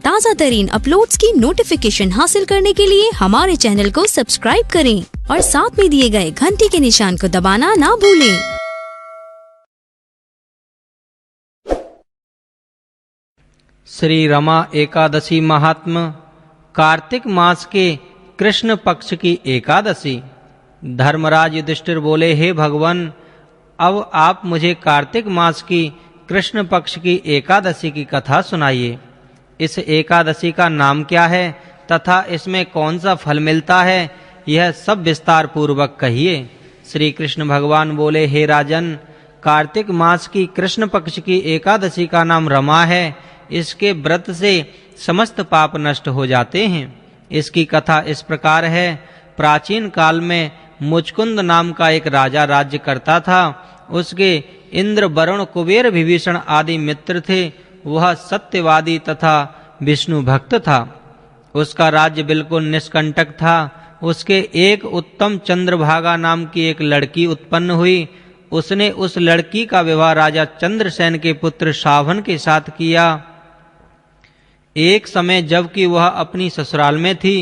ताज़ा तरीन अपलोड्स की नोटिफिकेशन हासिल करने के लिए हमारे चैनल को सब्सक्राइब करें और साथ में दिए गए घंटी के निशान को दबाना ना भूलें। श्री रमा एकादशी महात्म्य। कार्तिक मास के कृष्ण पक्ष की एकादशी। धर्मराज युधिष्ठिर बोले, हे भगवान, अब आप मुझे कार्तिक मास की कृष्ण पक्ष की एकादशी की कथा सुनाइए। इस एकादशी का नाम क्या है तथा इसमें कौन सा फल मिलता है, यह सब विस्तार पूर्वक कहिए। श्री कृष्ण भगवान बोले, हे राजन, कार्तिक मास की कृष्ण पक्ष की एकादशी का नाम रमा है। इसके व्रत से समस्त पाप नष्ट हो जाते हैं। इसकी कथा इस प्रकार है। प्राचीन काल में मुचकुंद नाम का एक राजा राज्य करता था। उसके इंद्र, वरुण, कुबेर, विभीषण आदि मित्र थे। वह सत्यवादी तथा विष्णु भक्त था। उसका राज्य बिल्कुल निष्कंटक था। उसके एक उत्तम चंद्रभागा नाम की एक लड़की उत्पन्न हुई। उसने उस लड़की का विवाह राजा चंद्रसेन के पुत्र शावन के साथ किया। एक समय जबकि वह अपनी ससुराल में थी,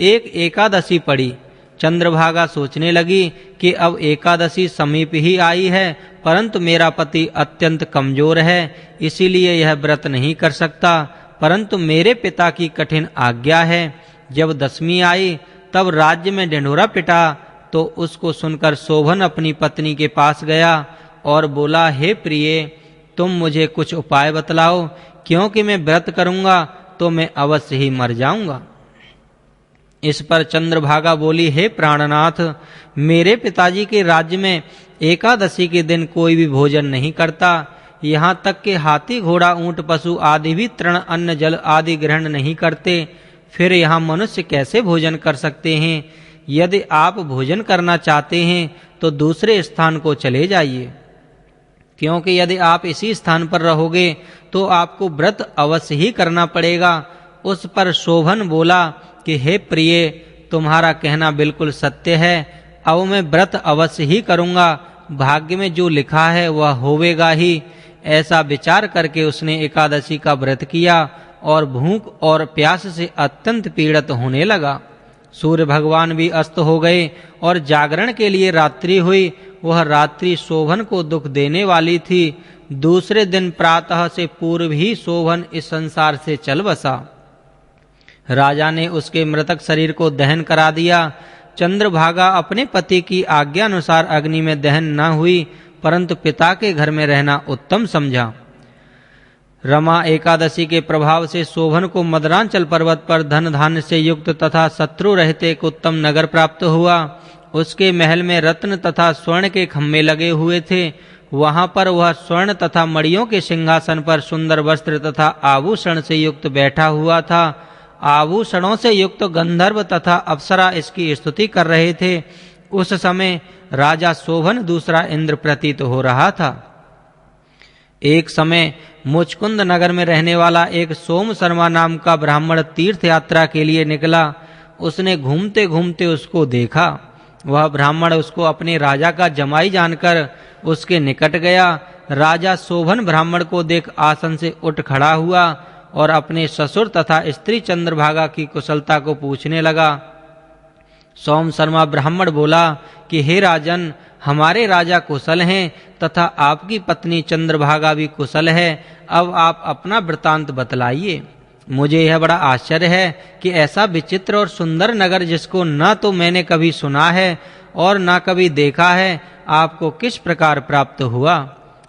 एक एकादशी पड़ी। चंद्रभागा सोचने लगी कि अब एकादशी समीप ही आई है, परंतु मेरा पति अत्यंत कमजोर है, इसीलिए यह व्रत नहीं कर सकता। परंतु मेरे पिता की कठिन आज्ञा है। जब दशमी आई तब राज्य में ढिंढोरा पिटा, तो उसको सुनकर शोभन अपनी पत्नी के पास गया और बोला, हे प्रिय, तुम मुझे कुछ उपाय बतलाओ, क्योंकि मैं व्रत करूंगा तो मैं अवश्य ही मर जाऊंगा। इस पर चंद्रभागा बोली, हे प्राणनाथ, मेरे पिताजी के राज्य में एकादशी के दिन कोई भी भोजन नहीं करता। यहाँ तक कि हाथी, घोड़ा, ऊंट, पशु आदि भी तृण, अन्न, जल आदि ग्रहण नहीं करते। फिर यहाँ मनुष्य कैसे भोजन कर सकते हैं? यदि आप भोजन करना चाहते हैं तो दूसरे स्थान को चले जाइए, क्योंकि यदि आप इसी स्थान पर रहोगे तो आपको व्रत अवश्य ही करना पड़ेगा। उस पर शोभन बोला कि हे प्रिय, तुम्हारा कहना बिल्कुल सत्य है। अब मैं व्रत अवश्य ही करूंगा। भाग्य में जो लिखा है वह होवेगा ही। ऐसा विचार करके उसने एकादशी का व्रत किया और भूख और प्यास से अत्यंत पीड़ित होने लगा। सूर्य भगवान भी अस्त हो गए और जागरण के लिए रात्रि हुई। वह रात्रि शोभन को दुख देने वाली थी। दूसरे दिन प्रातः से पूर्व ही शोभन इस संसार से चल बसा। राजा ने उसके मृतक शरीर को दहन करा दिया। चंद्रभागा अपने पति की आज्ञा अनुसार अग्नि में दहन न हुई, परंतु पिता के घर में रहना उत्तम समझा। रमा एकादशी के प्रभाव से शोभन को मदरांचल पर्वत पर धन धान्य से युक्त तथा शत्रु रहित एक उत्तम नगर प्राप्त हुआ। उसके महल में रत्न तथा स्वर्ण के खम्भे लगे हुए थे। वहां पर वह स्वर्ण तथा मणियों के सिंहासन पर सुंदर वस्त्र तथा आभूषण से युक्त बैठा हुआ था। आभूषणों से युक्त गंधर्व तथा अप्सरा इसकी स्तुति कर रहे थे। उस समय राजा शोभन दूसरा इंद्र प्रतीत हो रहा था। एक समय मुचकुंद नगर में रहने वाला एक सोम शर्मा नाम का ब्राह्मण तीर्थ यात्रा के लिए निकला। उसने घूमते घूमते उसको देखा। वह ब्राह्मण उसको अपने राजा का जमाई जानकर उसके निकट गया। राजा शोभन ब्राह्मण को देख आसन से उठ खड़ा हुआ और अपने ससुर तथा स्त्री चंद्रभागा की कुशलता को पूछने लगा। सोम शर्मा ब्राह्मण बोला कि हे राजन, हमारे राजा कुशल हैं तथा आपकी पत्नी चंद्रभागा भी कुशल है। अब आप अपना वृतांत बतलाइए। मुझे यह बड़ा आश्चर्य है कि ऐसा विचित्र और सुंदर नगर, जिसको न तो मैंने कभी सुना है और न कभी देखा है, आपको किस प्रकार प्राप्त हुआ।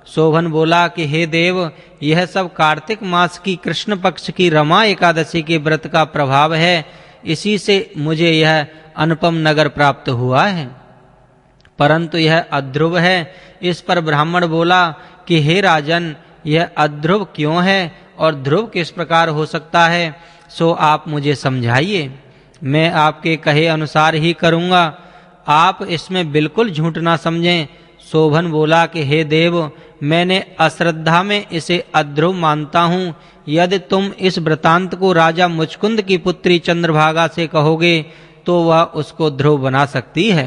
शोभन बोला कि हे देव, यह सब कार्तिक मास की कृष्ण पक्ष की रमा एकादशी के व्रत का प्रभाव है। इसी से मुझे यह अनुपम नगर प्राप्त हुआ है, परंतु यह अध्रुव है। इस पर ब्राह्मण बोला कि हे राजन, यह अध्रुव क्यों है और ध्रुव किस प्रकार हो सकता है, सो आप मुझे समझाइए। मैं आपके कहे अनुसार ही करूंगा। आप इसमें बिल्कुल झूठ ना समझें। शोभन बोला कि हे देव, मैंने अश्रद्धा में इसे अध्रुव मानता हूँ। यदि तुम इस वृतांत को राजा मुचकुंद की पुत्री चंद्रभागा से कहोगे तो वह उसको ध्रुव बना सकती है।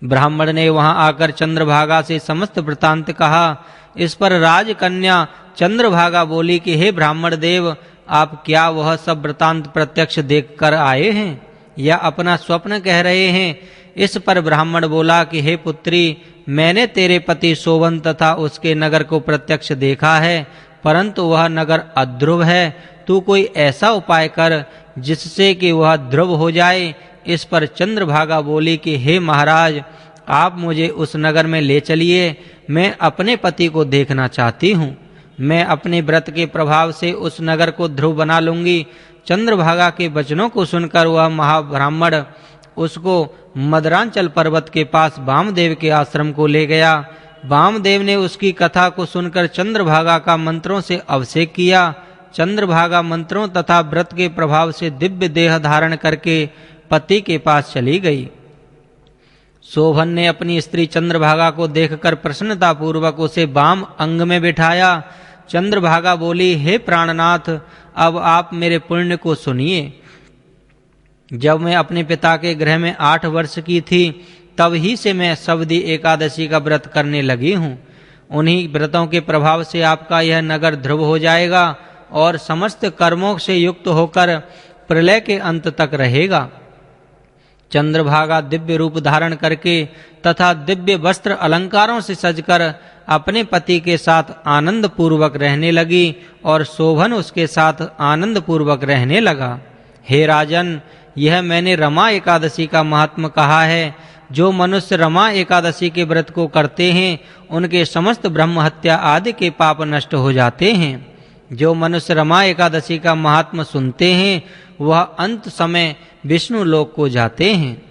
ब्राह्मण ने वहां आकर चंद्रभागा से समस्त वृतांत कहा। इस पर राजकन्या चंद्रभागा बोली कि हे ब्राह्मण देव, आप क्या वह सब वृतांत प्रत्यक्ष देख कर आए हैं या अपना स्वप्न कह रहे हैं? इस पर ब्राह्मण बोला कि हे पुत्री, मैंने तेरे पति शोभन तथा उसके नगर को प्रत्यक्ष देखा है, परंतु वह नगर अध्रुव है। तू कोई ऐसा उपाय कर जिससे कि वह ध्रुव हो जाए। इस पर चंद्रभागा बोली कि हे महाराज, आप मुझे उस नगर में ले चलिए, मैं अपने पति को देखना चाहती हूँ। मैं अपने व्रत के प्रभाव से उस नगर को ध्रुव बना लूंगी। चंद्रभागा के वचनों को सुनकर वह महाब्राह्मण उसको मदरांचल पर्वत के पास वामदेव के आश्रम को ले गया। वामदेव ने उसकी कथा को सुनकर चंद्रभागा का मंत्रों से अभिषेक किया। चंद्रभागा मंत्रों तथा व्रत के प्रभाव से दिव्य देह धारण करके पति के पास चली गई। शोभन ने अपनी स्त्री चंद्रभागा को देखकर प्रसन्नता पूर्वक उसे वाम अंग में बिठाया। चंद्रभागा बोली, हे प्राणनाथ, अब आप मेरे पुण्य को सुनिए। जब मैं अपने पिता के गृह में 8 वर्ष की थी, तब ही से मैं शबदी एकादशी का व्रत करने लगी हूँ। उन्हीं व्रतों के प्रभाव से आपका यह नगर ध्रुव हो जाएगा और समस्त कर्मों से युक्त होकर प्रलय के अंत तक रहेगा। चंद्रभागा दिव्य रूप धारण करके तथा दिव्य वस्त्र अलंकारों से सजकर अपने पति के साथ आनंद पूर्वक रहने लगी और शोभन उसके साथ आनंद पूर्वक रहने लगा। हे राजन, यह मैंने रमा एकादशी का महात्म कहा है। जो मनुष्य रमा एकादशी के व्रत को करते हैं, उनके समस्त ब्रह्म हत्या आदि के पाप नष्ट हो जाते हैं। जो मनुष्य रमा एकादशी का महात्म सुनते हैं, वह अंत समय विष्णु लोक को जाते हैं।